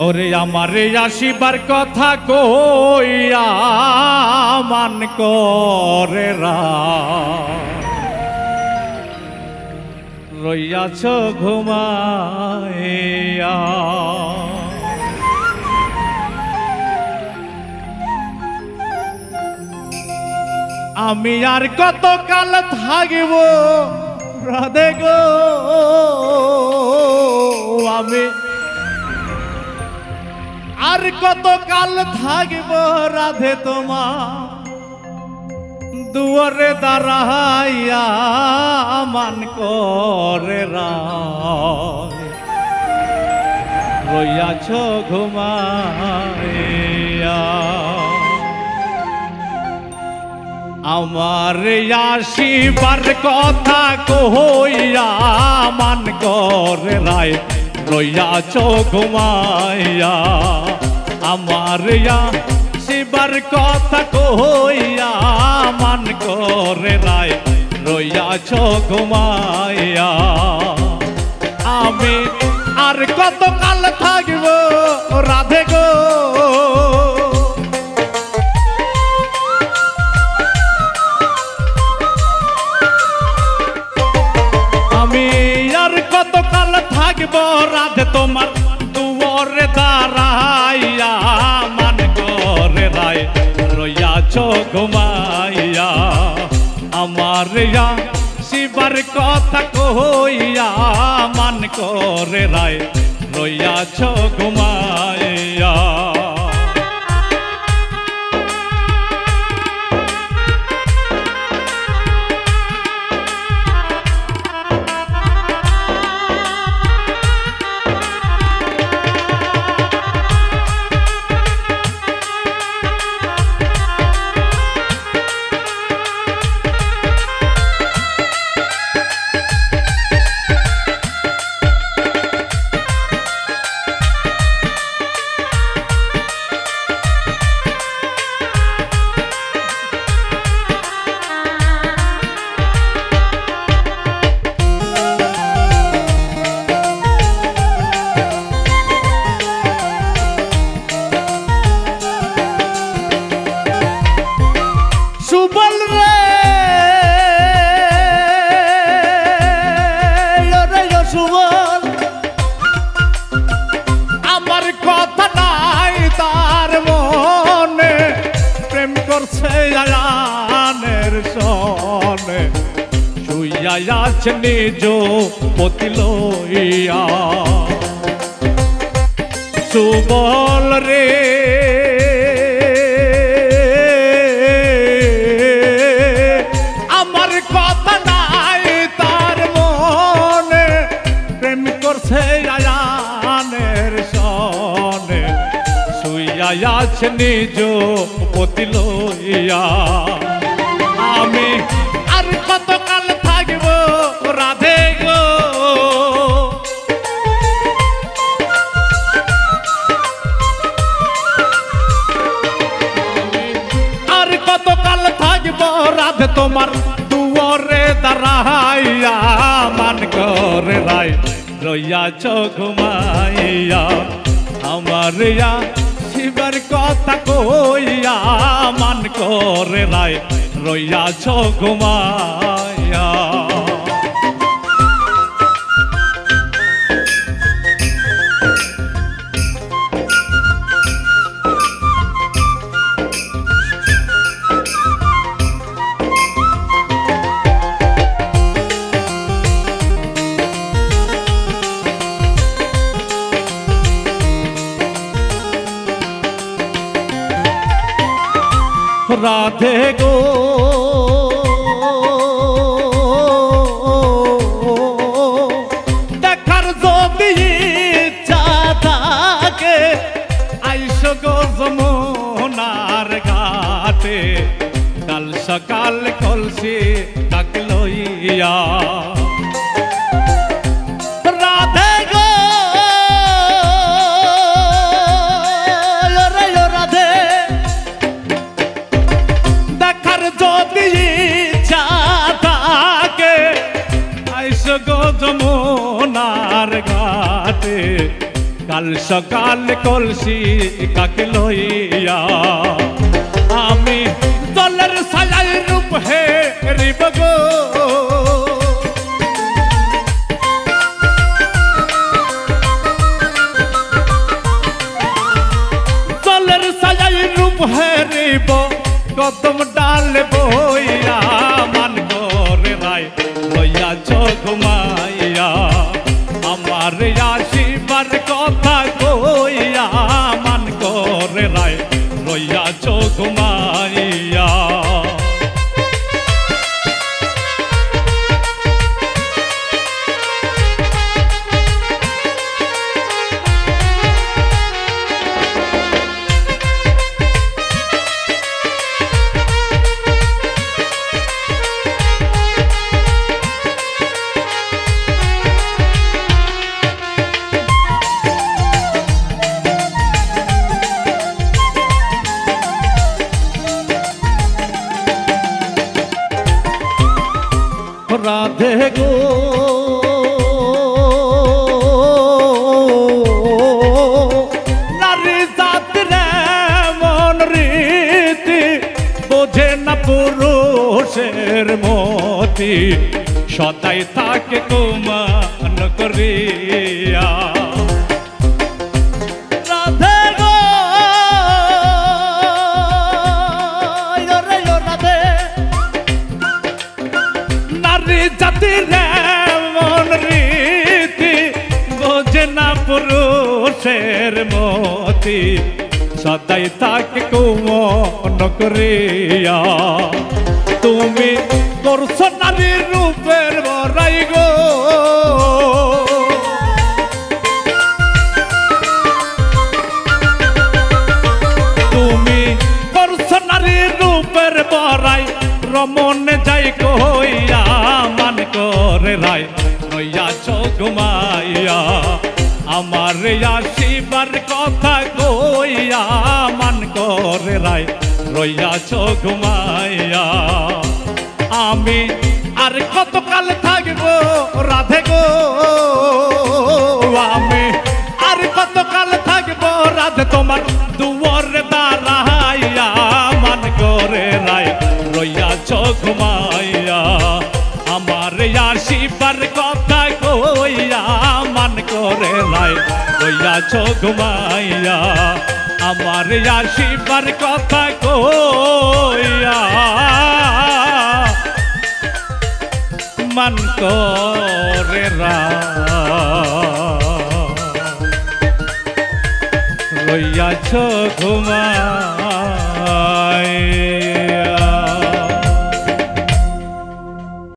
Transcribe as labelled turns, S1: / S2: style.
S1: ওরে আমারে আসিবার কথা কইয়া মান করে রইয়াছ ঘুমাইয়া। আমি আর কত কাল থাকিব রাধে গো, আমি আর কত কাল থাকিব রাধে তোমার দুয়ারে দাঁড়াইয়া মান করে রইয়াছ ঘুমাইয়া। আমার আসিবার কথা কইয়া মান করে রইয়াছ ঘুমাইয়া। আমার আসিবার কথা কইয়া মান করে রইয়াছ ঘুমাইয়া। আমি আর কত কাল থাকব রাধে গো, আমি আর কত কাল থাকব রাধে তোমার দুয়ারে দাঁড়াইয়া মান করে রইয়াছ ঘুমাইয়া। আমার শিবার কথা কইয়া মান করে রইয়াছ ঘুমাইয়া। আমার কথা নাই তার মনে, প্রেম করছে আয়ানের সনে, শুইয়া আছে নিজ পতি লইয়া। সুবল রে আমার কথা নাই তার মনে, প্রেম করছে আয়ানের সনে, শুইয়া আছে নিজ পতি লইয়া। আমি আর কত কাল থাকব রাধে গো, আর কত কাল থাকব রাধে তোমার দুয়ারে দাঁড়াইয়া মান করে রইয়াছ ঘুমাইয়া। আমার শিবার কথা কইয়া মান করে রইয়াছ ঘুমাইয়া। রাধে গো দেখার যদি ইচ্ছা থাকে আইস গো যমুনার ঘাটে, কাল সকাল কলসি কাক লইয়া। রাধে গো যদি ইচ্ছা থাকে আইস গো যমুনার ঘাটে, কাল সকাল কলসি কাকে লইয়া আমি জলের ছায়ায় রূপ হেরিব গো জলের ছায়ায় রূপ হেরিব কদম ডাল বইয়া মান করে রায় লইয়া ঘুমাইয়া আমার আসিবার কথা কইয়া মান করে রায় লইয়া ঘুমাইয়া রাধে গো নারী জাত রে মন রীতি বোঝে না পুরুষের মতি সদাই থাকে কুমান করিয়া রাধে গো জাতির মন রীতি বোঝে না পুরুষের মতি সদাই তাকে কুমন করিয়া তুমি করছো নারীর রূপের বড়াই গো তুমি করছো নারীর রূপের বড়াই রমনে যাই কইয়া মান করে রায় নইয়া ঘুমাইয়া আমার আসিবার কথা কইয়া মান করে রায় রইয়া ঘুমাইয়া আমি আর কতকাল থাকবো রাধে গো আমি আর কতকাল থাকবো রাধে তোমার দুয়ারে দাঁড়াইয়া মান করে রায় রইয়া ঘুমাইয়া আমার আসিবার কথা কইয়া মান করে রায় রইয়া ঘুমাইয়া আমার আসিবার কথা কইয়া মান করে রায় রইয়া ঘুমাইয়া